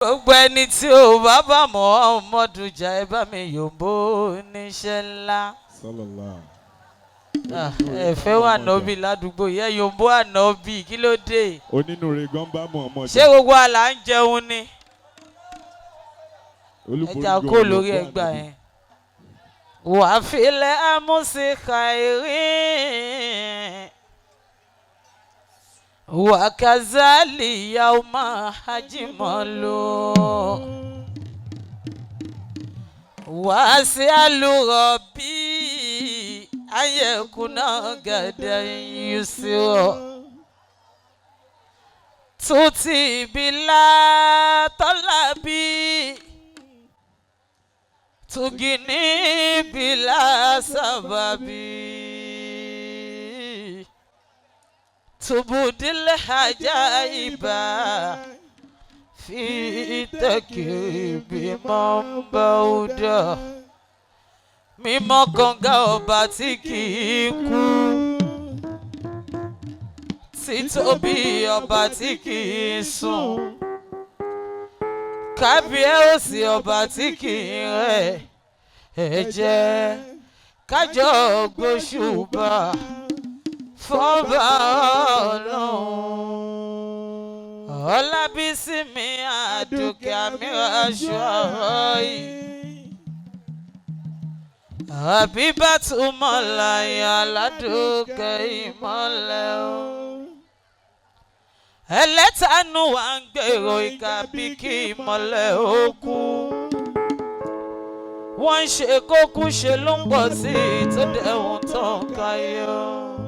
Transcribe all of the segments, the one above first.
gbogbo ẹni tí ò bá bá Muhammadu jà ẹ bá mi yòǹbó níṣẹ́ ńlá. Ẹ fẹ́ wà nọ́bì ládùúgbò yẹ yòǹbó ànọ́bì kí ló dé. onínúure gan bá Muhammadu. ṣé gbogbo àlà ń jẹun ni. ẹja kó lórí ẹgbà yẹn. wàá filẹ̀ amúsíkà ìrìn. wakazali yauma hajimalu wasialu rabbi ayekuna gada yusiro tuti bila tolabi tugini bila sababi tubudil hajaiba fi takibi mambauda mímọ́ kànga ọba tí kì í kú títóbi ọba tí kì í sùn kábíyèsí ọba tí kì í rẹ̀ ẹ jẹ́ kájọ gbóṣùbà fọba Ọlọ́run Ọlábísí mi Àdùkẹ́ àmìràṣọ yìí Àbíbátù mọ̀láyà Aládùkẹ́ ìmọ̀lẹ̀ o ẹlẹ́tàánú wa ń gbèrò ìkà bí kí ìmọ̀lẹ̀ ó kú wọ́n ń ṣe kókú ṣe ló ń pọ̀ sí tó dẹ̀hùn tó ń káyọ̀.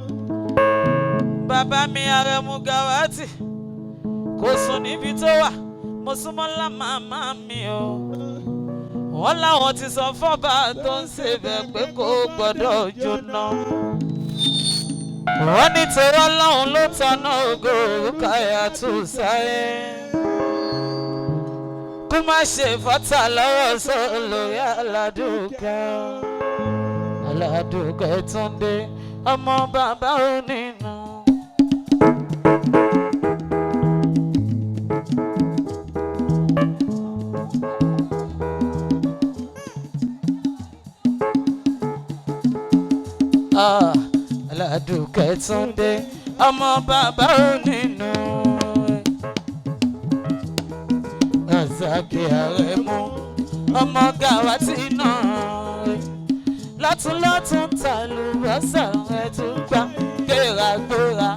Bàbá mi Àrẹ̀mú Gàwátì kò sùn níbi tó wà mo súnmọ́ lá màmá mi o wọ́n láwọn ti sọ fọ́ba tó ń ṣebẹ̀ pé kò gbọ́dọ̀ jóná wọ́n ní torí Ọlọ́run ló tanná ògo Rúkáyà tó sáyé kó má ṣe fọ́tà lọ́wọ́ sọ lórí Aládùkẹ́ Túndé ọmọ bàbá onínú. Aládùkẹ́ Túndé ọmọ bàbá onínú. Razaki Àrẹ̀mú ọmọ Gàwátì náà lọ́tún tàlùbọ́sà rẹ̀ tún gbà gbéra.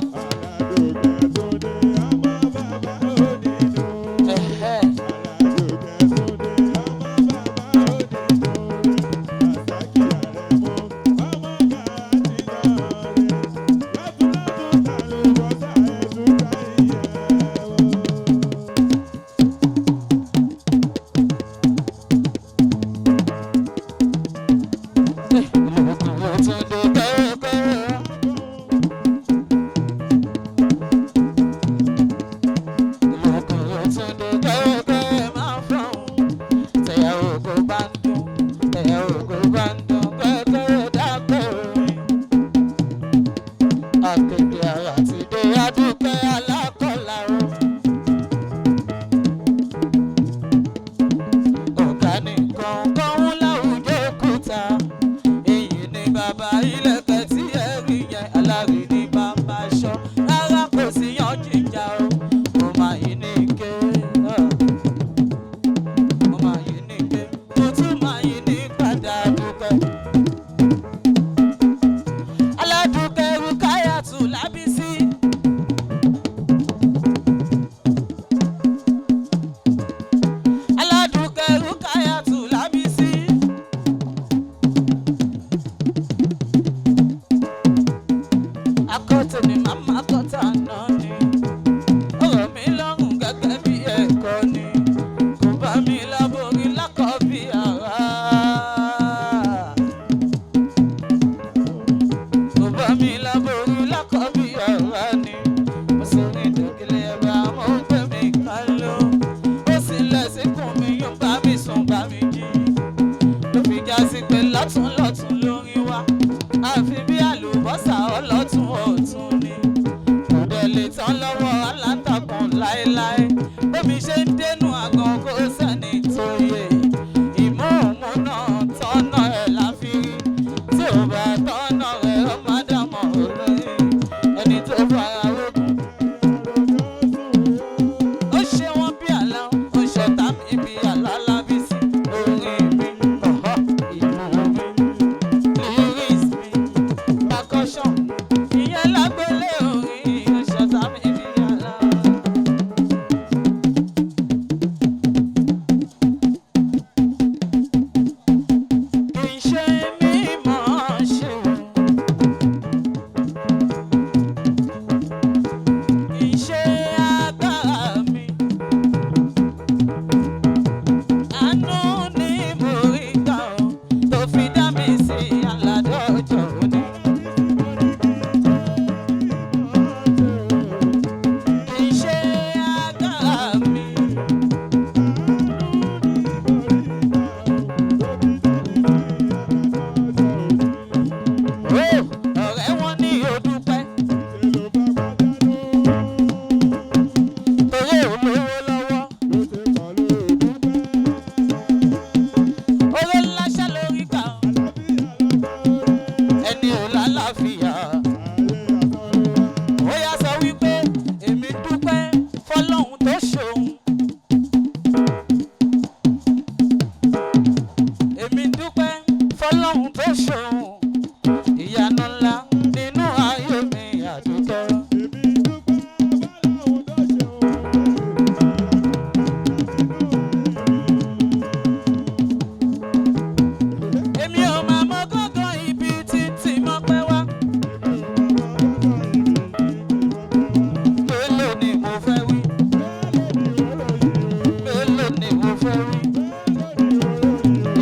mo fẹ́ rí.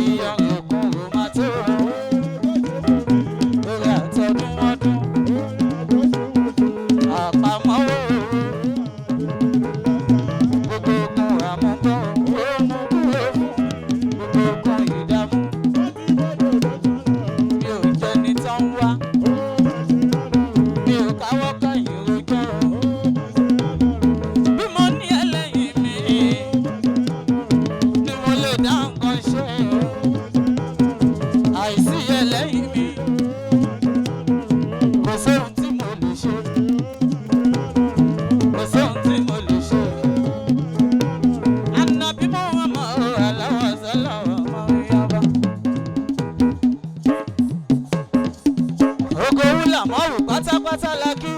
Ìyọ̀rìn òkun ò máa tó. Orí àtọdún wọ́n dún. Àpamọ́wọ́ gbogbo ogun àmúgbọ́. Ó mú kúrò fún gbogbo ogun ìdààmú. Mi ò jẹ́ ní tán wá. Mi ò káwọ́ kẹ́yìn rojọ́. Bí mo ní ẹlẹ́yìn mi ni mo lè dá nǹkan ṣe. Àìsí ẹlẹ́yìn mi kò sóhun tí mo lè ṣe. Kò sóhun tí mo lè ṣe. Ànàbí mo wọ́n mọ̀ ọ́ aláwọ̀ sọ́lọ́wọ́ mọ́ yaba. Ògo wúlà mọ́rù pátápátá la kí.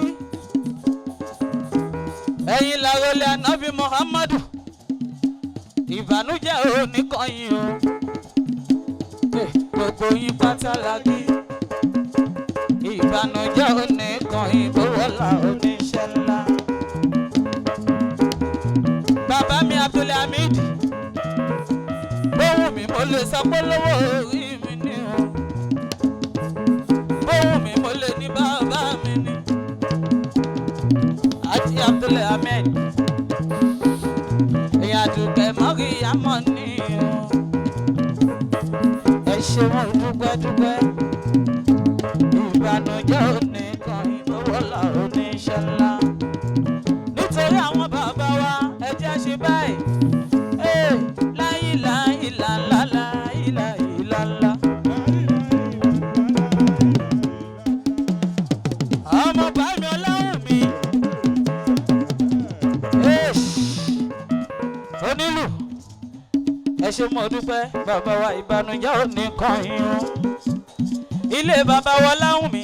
Ẹ̀yin làrólé ànábì Muhammadu. Ìbànújẹ́ ò ní kọ̀yìn o. Gbogbo yín pátá la kí. Ìbànújẹ́ ò ní kọ̀yìn tó wọ́lá oníṣẹ́ ńlá. Bàbá mi Abdulhamid. Bóhùn mi mo lè sọ pé lówó orí mi ni o. Bóhùn mi mo lè ní bàbá mi ni. Àti Abdulhamid. Ìyá Dùkẹ́ Mọ́ríyámọ̀ ni o. Ẹ ṣé wọn dúpẹ́. Ìbànújẹ́ ò ní kọ̀yìn tó wọ́lá oníṣẹ́ ńlá. Nítorí àwọn bàbá wa ẹ jẹ́ ṣe báyìí. Láìláìláńlá. Ọmọ bá mi ọlọ́run mi. Onílù ẹ ṣé mo dúpẹ́ bàbá wa ìbànújẹ́ ò ní kọ̀yìn o. Ilé bàbá wa láwùn mi.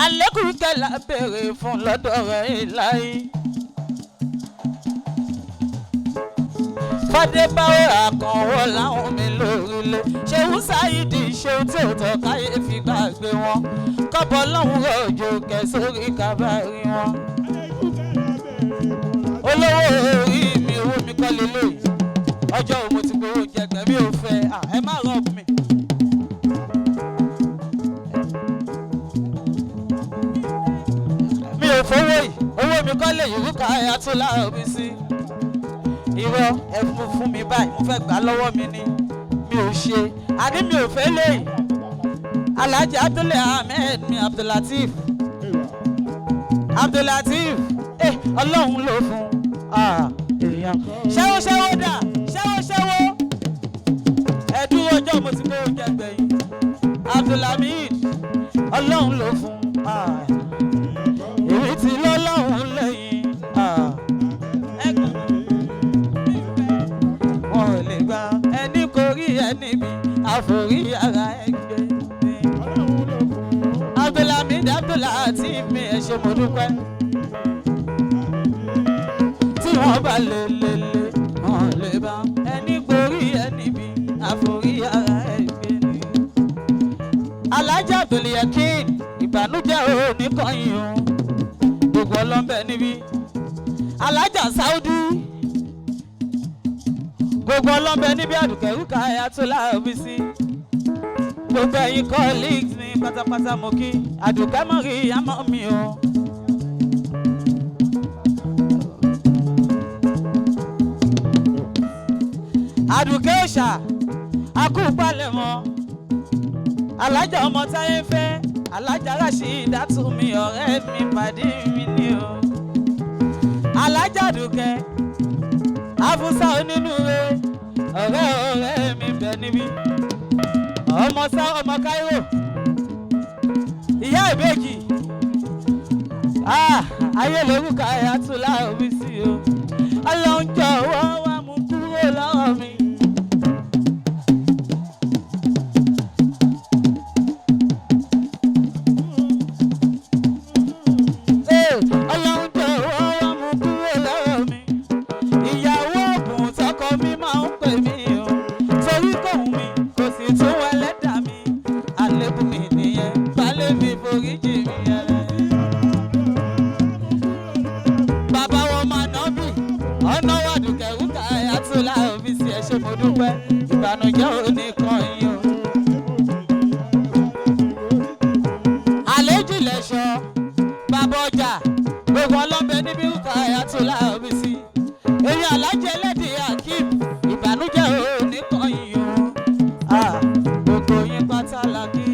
Àlékún kẹ́lá béèrè fún lọ́dọ̀ rẹ̀ láyé. Fadébáwò àkànwọ́ láwọn mi lórílẹ̀. Ṣéwú Sáyídì ṣéwú tí ò tọ́ káyé fi gbàgbé wọn. Kọ́bọ̀ lọ́hùn rọ̀jò kẹsórí kábàárí wọn. Olówó orí mi owó mi kọ́ lélẹ̀. Ọjọ́ wo mo ti gbowó jẹgbẹ́ mi ò fẹ́. Ẹ má rọ̀ mi. Mi ò fowó yìí. Owó mi kọ́ lè yìí rúkà ẹ̀yà tó láàrọ̀ mi sí. Irọ́ ẹ fún mi báyìí mo fẹ́ gbà lọ́wọ́ mi ni mi ò ṣe àní mi ò fẹ́ léyìí. Alhaji Abdulhamid mi Abdulateef Ọlọ́run ló fún èèyàn. Ṣẹ́wó dà ṣẹ́wó ẹ̀dúró ọjọ́ mo ti gbé oúnjẹ gbẹ̀yìn. Abdulhamid Ọlọ́run ló fún èmi ti lọ́lọ́run lẹ́yìn. Wọ́n lè gba ẹni kò rí ẹni bí àforí ara ẹgbẹ́ mi. Abdulhamid Abdulateef mi ẹ ṣé mo dúpẹ́. Tí wọ́n bá lè wọ́n lè bá ẹni kò rí ẹni bí àforí ara ẹgbẹ́ mi. Alhaji Abdulyakin ìbànújẹ́ ò ní kọ̀yìn o. Gbogbo ọlọ́mbẹ níbí. Alhaja Saudi gbogbo ọlọ́mbẹ níbi Àdùkẹ́ rúkà ẹ̀yà tó láàbí sí. Gbogbo ẹ̀yin colleagues ní pátápátá mo kí. Àdùkẹ́ Mọ́ríyámọ̀ mi o. Àdùkẹ́ òòṣà akúpalẹ̀mọ́. Alájà ọmọ táyé fẹ́. Alájà Rashidatu mi ọ̀rẹ́ mi pàdé mi ni o. Alájà Àdùkẹ́ Afusa onínúure ọ̀rẹ́ mi bẹ̀ níbí. Ọmọ Cairo ìyá ìbejì ayé lórúkọ Ayatollah omi sí o. Ọlọ́run jọ̀wọ́ wá mú kúrò lọ́wọ́ mi. Ọlọ́run jọ̀wọ́ wá mú kúrò lọ́wọ́ mi. Ìyàwó ògùn tọkọ mi máa ń pè mí o. Torí kòun mi kò sì tún ẹlẹ́dàá mi. Àlébù mi nìyẹn balẹ̀ mi foríjì mi yẹn. Bàbá wọn máa ná bì ọ̀nà wàdùkẹ́ rúkà ẹ ṣé mo dúpẹ́ ìbànújẹ́ ò ní kan yín o. àlejò lẹ́ṣọ́ bàbá ọjà gbogbo ọlọ́bẹ níbi ìta ẹ̀yàtọ̀ láàbí sí èyí alájẹ ẹlẹ́dìí akeem ìbànújẹ́ ò ní kan yín o. gbogbo yín pátá làkì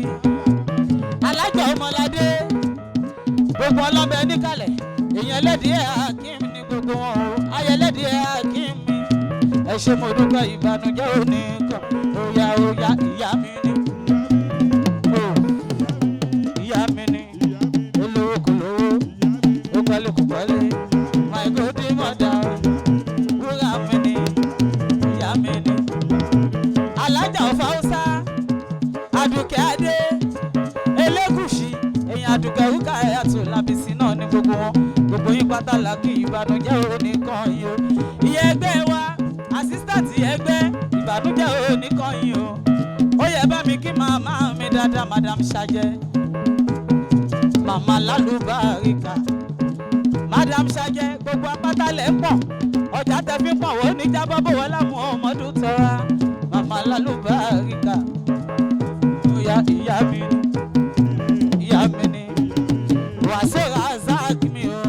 alájọ ọmọládé gbogbo ọlọ́bẹ níkàlẹ̀ èyí ẹlẹ́dìí akeem ní gbogbo wọn o ayé ẹlẹ́dìí akeem mi ẹ ṣé mo dúpẹ́ ìbànújẹ́ ò ní kan óyá óyá ìyá mi ní ìyá mi ní olówó kò lówó ó pẹ́lú kò pẹ́lú my golden mother wúrà mi ní ìyá mi ní alájà ọ̀fà ọ̀sá àdùkẹ́ adé elégùsì èyàn àdùkẹ́ rúkà ẹ̀yàtọ̀ làbìsí náà ní gbogbo wọn gbogbo yín pátá làkì ìbànújẹ́ ò ní kan yín o ìyá ẹgbẹ́ wa assistant ẹgbẹ́ ìbànújẹ́ ò ní kan yín o ó yẹ bá mi kí màmá mi dáadáa madam ṣàjẹ́ màmá lálùbáríkà madam ṣàjẹ́ gbogbo apátálẹ̀ pọ̀ ọjà tẹ fi pọ̀ wọ́n ní jábọ́ bò wọ́n lámú ọmọdún tọ́ra màmá lálùbáríkà ìyá mi ni ìyá mi ni wàásù razak mi o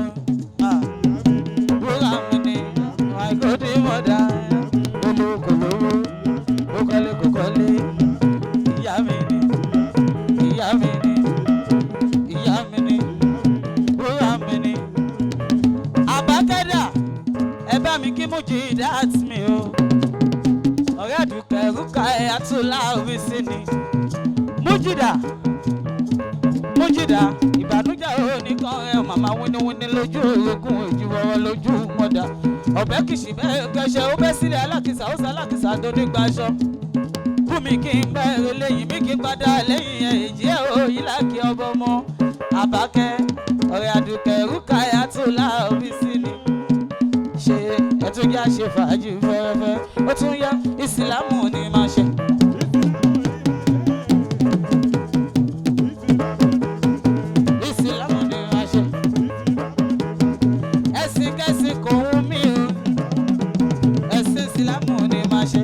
wúrà mi ni my golden mother olókòlówó kókọ́lé kókọ́lé ìyá mi ni ìyá mi ni ìyá mi ni wúrà mi ni àbákẹ́dà ẹ bá mi kí Mujidat mi o ọ̀rẹ́ àdùkẹ́ rúkà ẹ̀ àtúnlá òwìsí ni Mujida ìbànújẹ́ ò ní kan ẹ̀ màmá wíníwíní lójú orogún ìjúwọ́rọ́ lójú mọ́dà ọ̀bẹ kìsì bẹ́ẹ̀ kẹsẹ̀ ó bẹ́ sílẹ̀ alákìsà ó sá alákìsà tó nígbà aṣọ kú mi kí n bẹ̀rẹ̀ lẹ́yìn mi kí n padà lẹ́yìn ẹ̀ èjì ẹ̀ ò yí láàkì ọbọ mọ́ àbákẹ́ ọ̀rẹ́ àdùkẹ́ rúkà ẹ̀ àtúnlá òwìsí ni ṣe ẹ tún yá ṣe fàájì fẹ́rẹ́fẹ́ ó tún yá ìsìlámù ni máa ṣe. ìsìlámù ni máa ṣe. ẹ̀sìn kẹ́sìn kò wù mí o ẹ̀sìn ìsìlámù ni máa ṣe.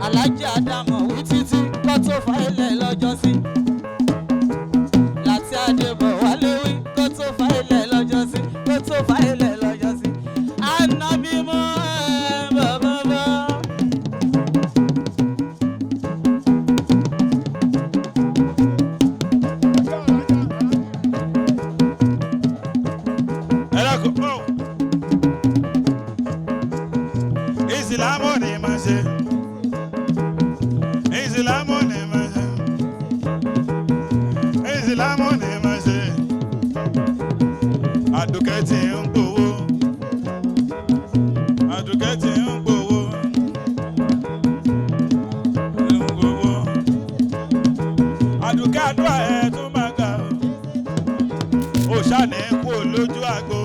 alájà àdàmọ̀ wí títí kó tó fa ilẹ̀ lọ́jọ́ sí. láti àdébọ̀ wálé wí kó tó fa ilẹ̀ lọ́jọ́ sí kó tó fa ilẹ̀ lọ́jọ́ sí. Ànábì mọ́ bàbá bá. Ìsìlámù ni máa ṣe. Ìsìlámù ni máa ṣe. Ìsìlámù ni máa ṣe. Àdùkẹ́ tí ń gbowó. Àdùkẹ́ tí ń gbowó. Ń gbowó. Àdùkẹ́ àdúrà ẹ̀ tún máa ga. Òṣà ní kú lójú àgbo.